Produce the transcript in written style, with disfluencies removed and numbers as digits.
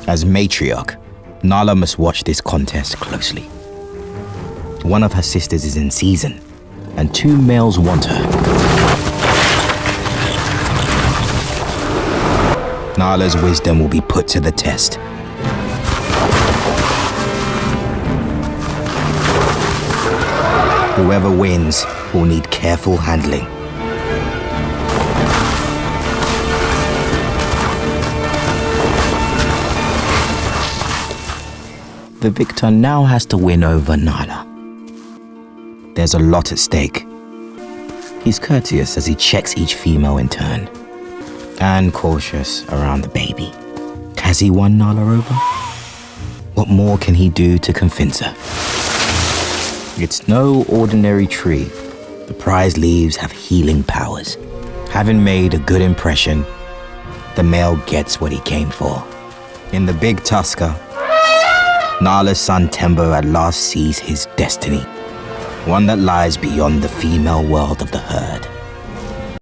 As matriarch, Nala must watch this contest closely. One of her sisters is in season, and 2 males want her. Nala's wisdom will be put to the test. Whoever wins will need careful handling. The victor now has to win over Nala. There's a lot at stake. He's courteous as he checks each female in turn, and cautious around the baby. Has he won Nala over? What more can he do to convince her? It's no ordinary tree. The prize leaves have healing powers. Having made a good impression, the male gets what he came for. In the big tusker, Nala's son Tembo at last sees his destiny, one that lies beyond the female world of the herd.